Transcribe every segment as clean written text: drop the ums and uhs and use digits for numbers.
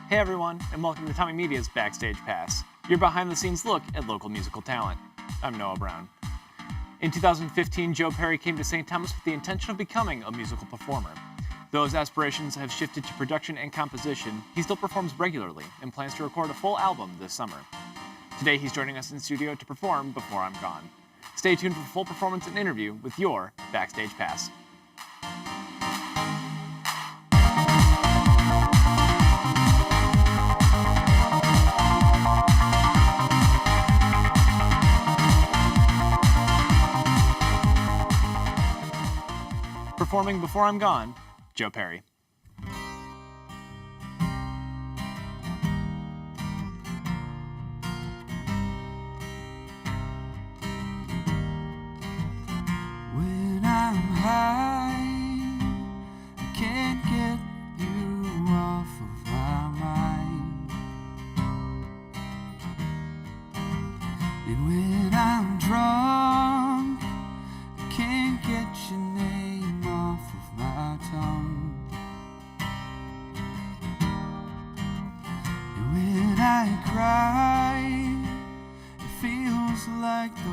Hey everyone, and welcome to TommieMedia's Backstage Pass, your behind-the-scenes look at local musical talent. I'm Noah Brown. In 2015, Joe Perry came to St. Thomas with the intention of becoming a musical performer. Though his aspirations have shifted to production and composition, he still performs regularly and plans to record a full album this summer. Today he's joining us in studio to perform Before I'm Gone. Stay tuned for full performance and interview with your Backstage Pass. Performing Before I'm Gone, Joe Perry. When I'm high, I can't get you off of my mind. And when I'm drunk, I can't get your name off of my tongue. And when I cry, it feels like the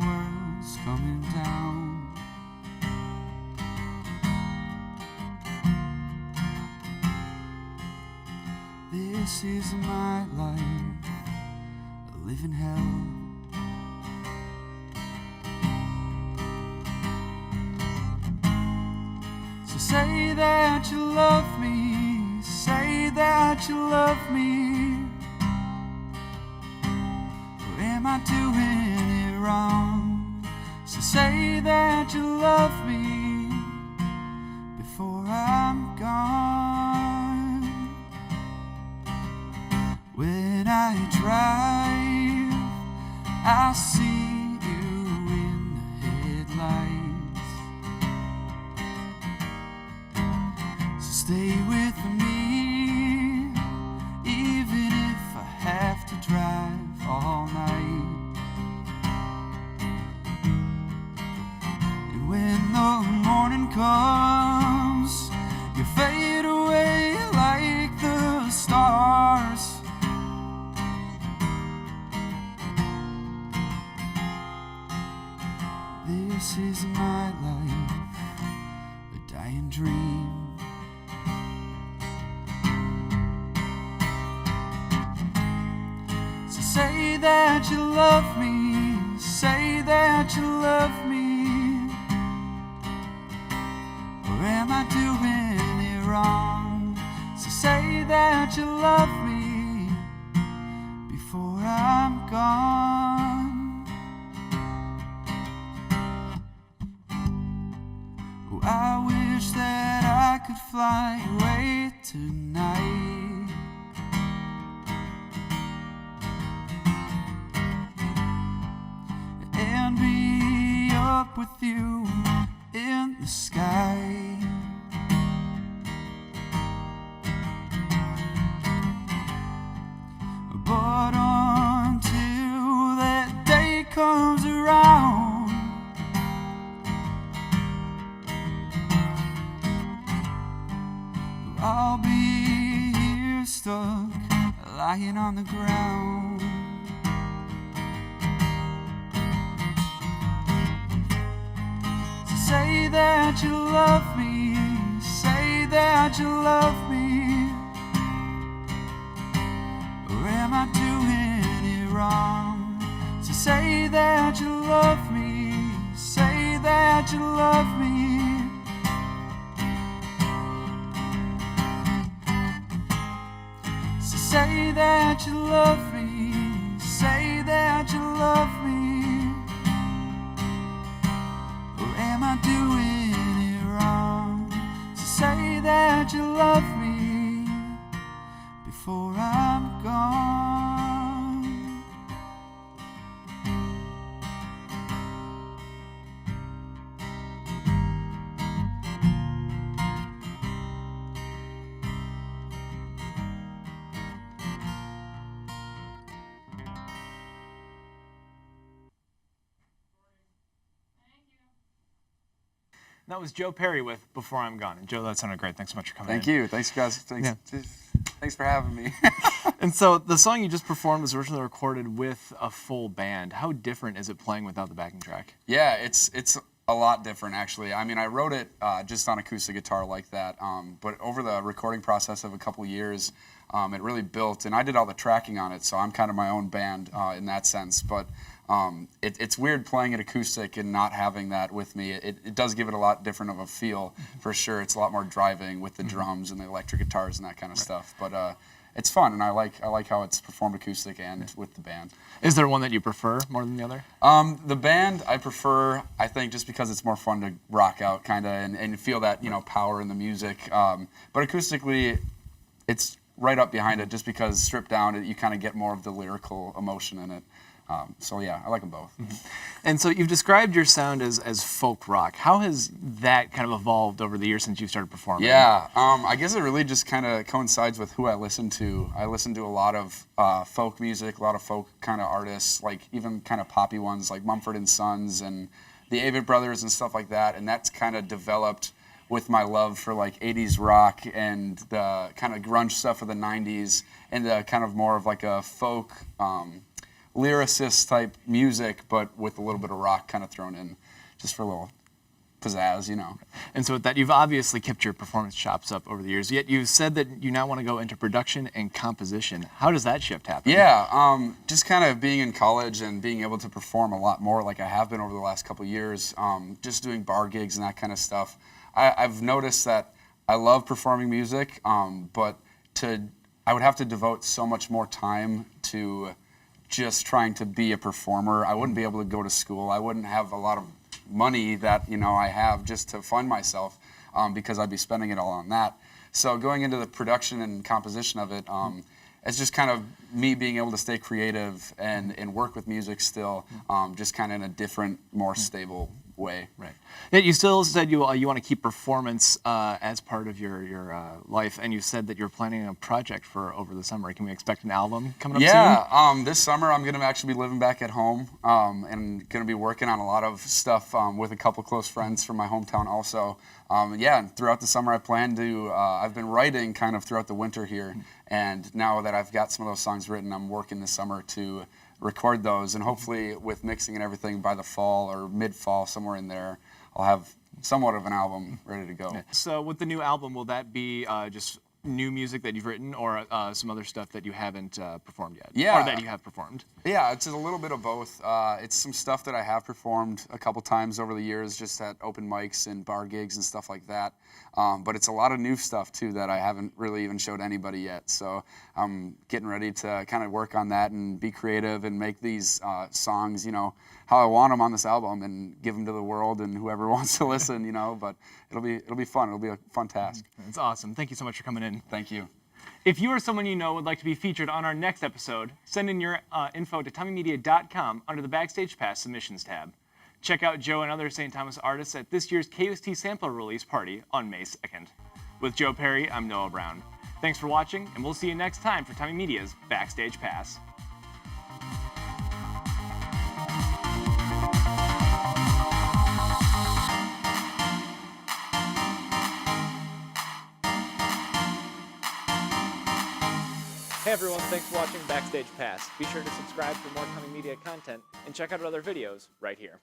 world's coming down. This is my life, I live in hell. So say that you love me, say that you love me. Or am I doing it wrong? So say that you love me before I'm gone. When I drive, I see you in the headlights. So stay with me, even if I have to drive all night. And when the morning comes, you fade away like the stars. This is my life, a dying dream. So say that you love me, say that you love me. Or am I doing it wrong? So say that you love me before I'm gone. Oh, I wish that I could fly away tonight. And be up with you in the sky. But until that day comes around, I'll be here stuck, lying on the ground. So say that you love me, say that you love me. Or am I doing it wrong? So say that you love me, say that you love me. Say that you love me, say that you love me. Or am I doing it wrong? So say that you love me before I'm gone. That was Joe Perry with Before I'm Gone. And Joe, that sounded great. Thanks so much for coming Thank in. you. Thanks, guys. Thanks Thanks for having me. And so the song you just performed was originally recorded with a full band. How different is it playing without the backing track? Yeah, it's a lot different, actually. I mean, I wrote it just on acoustic guitar like that, but over the recording process of a couple years, it really built, and I did all the tracking on it, so I'm kind of my own band in that sense. But it's weird playing it acoustic and not having that with me. It does give it a lot different of a feel, for sure. It's a lot more driving with the drums and the electric guitars and that kind of stuff. But it's fun, and I like how it's performed acoustic and with the band. Is there one that you prefer more than the other? The band I prefer, I think, just because it's more fun to rock out, kind of, and feel that power in the music. But acoustically, it's right up behind it, just because stripped down, you kind of get more of the lyrical emotion in it. So yeah, I like them both. And so you've described your sound as folk rock. How has that kind of evolved over the years since you started performing? Yeah, I guess it really just kind of coincides with who I listen to. I listen to a lot of folk music, a lot of folk kind of artists, like even kind of poppy ones like Mumford & Sons and the Avett Brothers and stuff like that. And that's kind of developed with my love for like 80s rock and the kind of grunge stuff of the 90s and the kind of more of like a folk lyricist type music, but with a little bit of rock kind of thrown in, just for a little pizzazz, And so with that, you've obviously kept your performance chops up over the years, yet you said that you now want to go into production and composition. How does that shift happen? Yeah, just kind of being in college and being able to perform a lot more like I have been over the last couple of years, just doing bar gigs and that kind of stuff. I've noticed that I love performing music, but I would have to devote so much more time to just trying to be a performer. I wouldn't be able to go to school. I wouldn't have a lot of money that I have just to fund myself, because I'd be spending it all on that. So going into the production and composition of it, it's just kind of me being able to stay creative and work with music still, just kind of in a different, more stable way. Right. Yet you still said you want to keep performance as part of your life, and you said that you're planning a project for over the summer. Can we expect an album coming up soon? Yeah, this summer I'm going to actually be living back at home, and going to be working on a lot of stuff with a couple close friends from my hometown also. Yeah, and throughout the summer I plan to, I've been writing kind of throughout the winter here, and now that I've got some of those songs written, I'm working this summer to record those, and hopefully with mixing and everything by the fall or mid-fall, somewhere in there, I'll have somewhat of an album ready to go. So with the new album, will that be just new music that you've written, or some other stuff that you haven't performed yet? Yeah. Or that you have performed? Yeah, it's a little bit of both. It's some stuff that I have performed a couple times over the years, just at open mics and bar gigs and stuff like that. But it's a lot of new stuff, too, that I haven't really even showed anybody yet. So I'm getting ready to kind of work on that and be creative and make these songs, how I want them on this album, and give them to the world and whoever wants to listen, But it'll be fun. It'll be a fun task. It's awesome. Thank you so much for coming in. Thank you. If you or someone you know would like to be featured on our next episode, send in your info to TommieMedia.com under the Backstage Pass Submissions tab. Check out Joe and other St. Thomas artists at this year's KUST Sampler release party on May 2nd. With Joe Perry, I'm Noah Brown. Thanks for watching, and we'll see you next time for TommieMedia's Backstage Pass. Hey everyone, thanks for watching Backstage Pass. Be sure to subscribe for more TommieMedia content and check out our other videos right here.